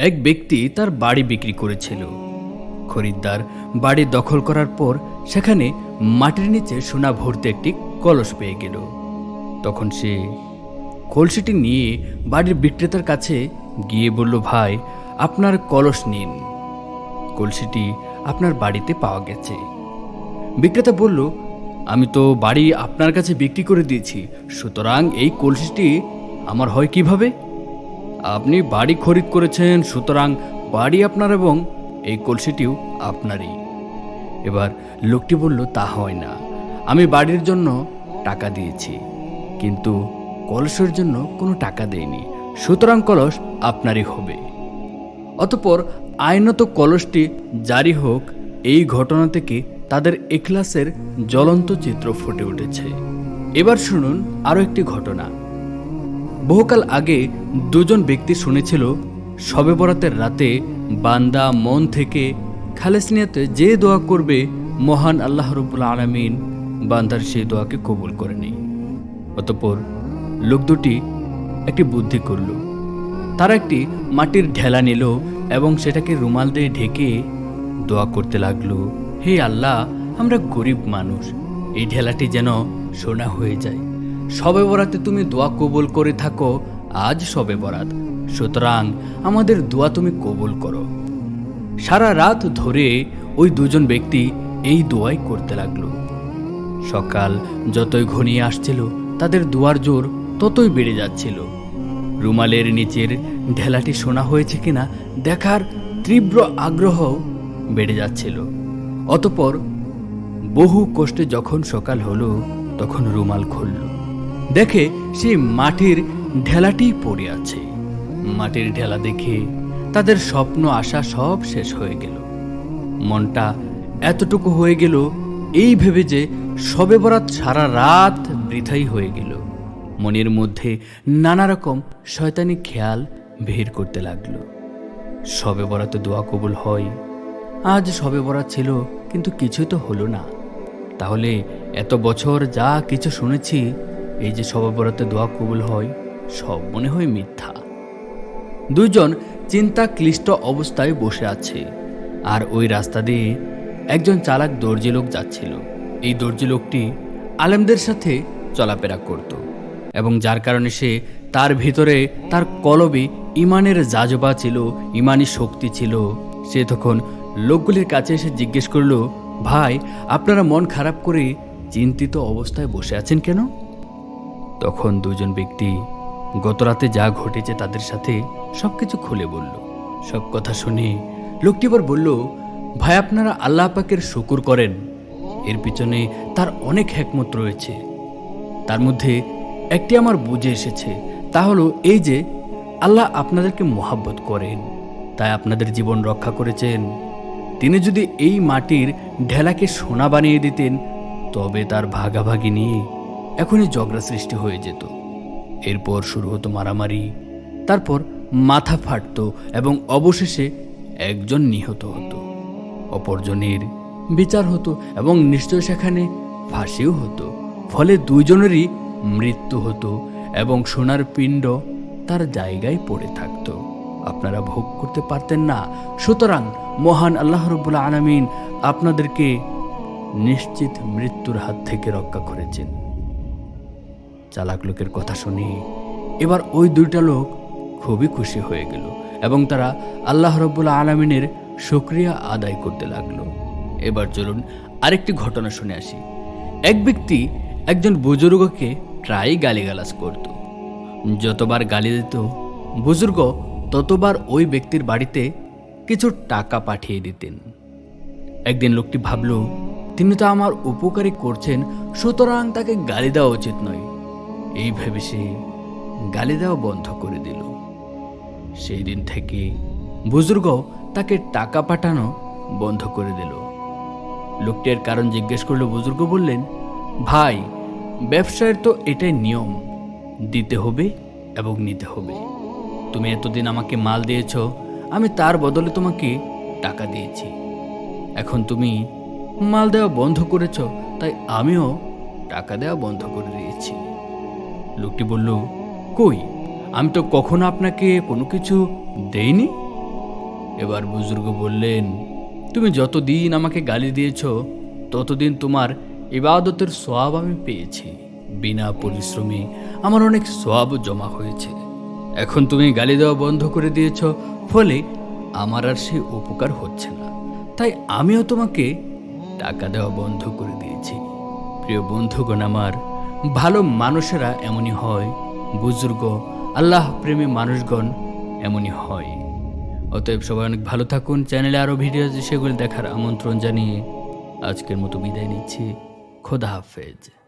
এক ব্যক্তি তার বাড়ি বিক্রি করেছিল। খরিদ্দার বাড়ি দখল করার পর সেখানে মাটির নিচে সোনা ভর্তি একটি কলস পেয়ে গেল। তখন সে কলসিটি নিয়ে বাড়ির বিক্রেতার কাছে গিয়ে বলল, ভাই, আপনার কলস নিন, কলসিটি আপনার বাড়িতে পাওয়া গেছে। বিক্রেতা বলল, আমি তো বাড়ি আপনার কাছে বিক্রি করে দিয়েছি, সুতরাং এই কলসিটি আমার হয় কিভাবে? আপনি বাড়ি খরিদ করেছেন, সুতরাং বাড়ি আপনার এবং এই কলসিটিও আপনারই। এবার লোকটি বলল, তা হয় না, আমি বাড়ির জন্য টাকা দিয়েছি, কিন্তু কলসের জন্য কোনো টাকা দেইনি, সুতরাং কলস আপনারই হবে। অতঃপর আইনত কলসটি জারি হোক। এই ঘটনা থেকে তাদের ইখলাসের জ্বলন্ত চিত্র ফুটে উঠেছে। এবার শুনুন আরও একটি ঘটনা। বহুকাল আগে দুজন ব্যক্তি শুনেছিল, শবে বরাতের রাতে বান্দা মন থেকে খালেস নিয়তে যে দোয়া করবে, মহান আল্লাহ রাব্বুল আলামিন বান্দার সেই দোয়াকে কবুল করে নেয়। অতঃপর লোক দুটি একটি বুদ্ধি করল। তারা একটি মাটির ঢেলা নিল এবং সেটাকে রুমাল দিয়ে ঢেকে দোয়া করতে লাগলো, হে আল্লাহ, আমরা গরিব মানুষ, এই ঢেলাটি যেন সোনা হয়ে যায়। শবে বরাতে তুমি দোয়া কবুল করে থাকো, আজ শবে বরাত, সুতরাং আমাদের দোয়া তুমি কবুল করো। সারা রাত ধরে ওই দুজন ব্যক্তি এই দোয়াই করতে লাগলো। সকাল যতই ঘনিয়ে আসছিল তাদের দোয়ার জোর ততই বেড়ে যাচ্ছিল। রুমালের নিচের ঢেলাটি সোনা হয়েছে কিনা দেখার তীব্র আগ্রহ বেড়ে যাচ্ছিল। অতঃপর বহু কষ্টে যখন সকাল হলো, তখন রুমাল খুলল, দেখে সেই মাটির ঢেলাটি পড়ে আছে। মাটির ঢেলা দেখে তাদের স্বপ্ন আশা সব শেষ হয়ে গেল। মনটা এতটুকু হয়ে গেল এই ভেবে যে শবে বরাত সারা রাত বৃথাই হয়ে গেল। মনের মধ্যে নানা রকম শয়তানি খেয়াল ভিড় করতে লাগলো। শবে বরাতে দোয়া কবুল হয়, আজ শবে বরাত ছিল কিন্তু কিছুই তো হলো না। তাহলে এত বছর যা কিছু শুনেছি, এই যে শবে বরাতে দোয়া কবুল হয়, সব মনে হয় মিথ্যা। দুইজন চিন্তা ক্লিষ্ট অবস্থায় বসে আছে, আর ওই রাস্তা দিয়ে একজন চালাক দর্জি লোক যাচ্ছিল। এই দর্জি লোকটি আলেমদের সাথে চলাফেরা করত এবং যার কারণে সে তার ভিতরে তার কলবে ইমানের জাজবা ছিল, ইমানি শক্তি ছিল। সে তখন লোকগুলির কাছে এসে জিজ্ঞেস করল, ভাই, আপনারা মন খারাপ করে চিন্তিত অবস্থায় বসে আছেন কেন? তখন দুজন ব্যক্তি গতরাতে যা ঘটেছে তাদের সাথে সবকিছু খুলে বলল। সব কথা শুনে লোকটি আবার বলল, ভাই, আপনারা আল্লাহ পাকের শুকর করেন, এর পিছনে তার অনেক হিকমত রয়েছে। তার মধ্যে একটি আমার বুঝে এসেছে, তা হলো এই যে আল্লাহ আপনাদেরকে মোহাব্বত করেন, তাই আপনাদের জীবন রক্ষা করেছেন। তিনি যদি এই মাটির ঢেলাকে সোনা বানিয়ে দিতেন, তবে তার ভাগাভাগি নিয়ে এখনই ঝগড়া সৃষ্টি হয়ে যেত। এরপর শুরু হতো মারামারি, তারপর মাথা ফাটতো এবং অবশেষে একজন নিহত হতো, অপরজনের বিচার হতো এবং নিশ্চয় সেখানে ফাঁসিও হতো। ফলে দুইজনেরই মৃত্যু হতো এবং সোনার পিণ্ড তার জায়গায় পড়ে থাকতো। আপনারা ভোগ করতে পারতেন না, সুতরাং মহান আল্লাহ রাব্বুল আলামিন আপনাদেরকে নিশ্চিত মৃত্যুর হাত থেকে রক্ষা করেছেন। চালাক লোকের কথা শুনে এবার ওই দুইটা লোক খুবই খুশি হয়ে গেল এবং তারা আল্লাহ রাব্বুল আলামিনের শুকরিয়া আদায় করতে লাগলো। এবার চলুন আরেকটি ঘটনা শুনে আসি। এক ব্যক্তি একজন বুজুর্গকে প্রায় গালিগালাজ করত। যতবার গালি দিত বুজুর্গ, ততবার ওই ব্যক্তির বাড়িতে কিছু টাকা পাঠিয়ে দিতেন। একদিন লোকটি ভাবল, তিনি তো আমার উপকারী করছেন, সুতরাং তাকে গালি দেওয়া উচিত নয়। এই ভেবে সে গালি দেওয়া বন্ধ করে দিল। সেই দিন থেকে বুজুর্গ তাকে টাকা পাঠানো বন্ধ করে দিল। লোকটির কারণ জিজ্ঞেস করলো। বুজুর্গ বললেন, ভাই, ব্যবসায়ের তো এটাই নিয়ম, দিতে হবে এবং নিতে হবে। তুমি এতদিন আমাকে মাল দিয়েছ, আমি তার বদলে তোমাকে টাকা দিয়েছি। এখন তুমি মাল দেওয়া বন্ধ করেছ, তাই আমিও টাকা দেওয়া বন্ধ করে দিয়েছি। লোকটি বলল, কই, আমি তো কখনো আপনাকে কোনো কিছু দেইনি। এবার বুজুর্গ বললেন, তুমি যতদিন আমাকে গালি দিয়েছ ততদিন তোমার ইবাদতের সওয়াব আমি পেয়েছি। বিনা পরিশ্রমে আমার অনেক সওয়াব জমা হয়েছে। এখন তুমি গালি দেওয়া বন্ধ করে দিয়েছ, ফলে আমার আর সেই উপকার হচ্ছে না। তাই আমিও তোমাকে টাকা দেওয়া বন্ধ করে দিয়েছি। প্রিয় বন্ধুগণ আমার, ভালো মানুষেরা এমনই হয়, বুজুর্গ আল্লাহ প্রেমী মানুষগণ এমনই হয়। অতএব সবাই অনেক ভালো থাকুন। চ্যানেলে আরও ভিডিও আছে, সেগুলি দেখার আমন্ত্রণ জানিয়ে আজকের মতো বিদায় নিচ্ছি। খোদা হাফেজ।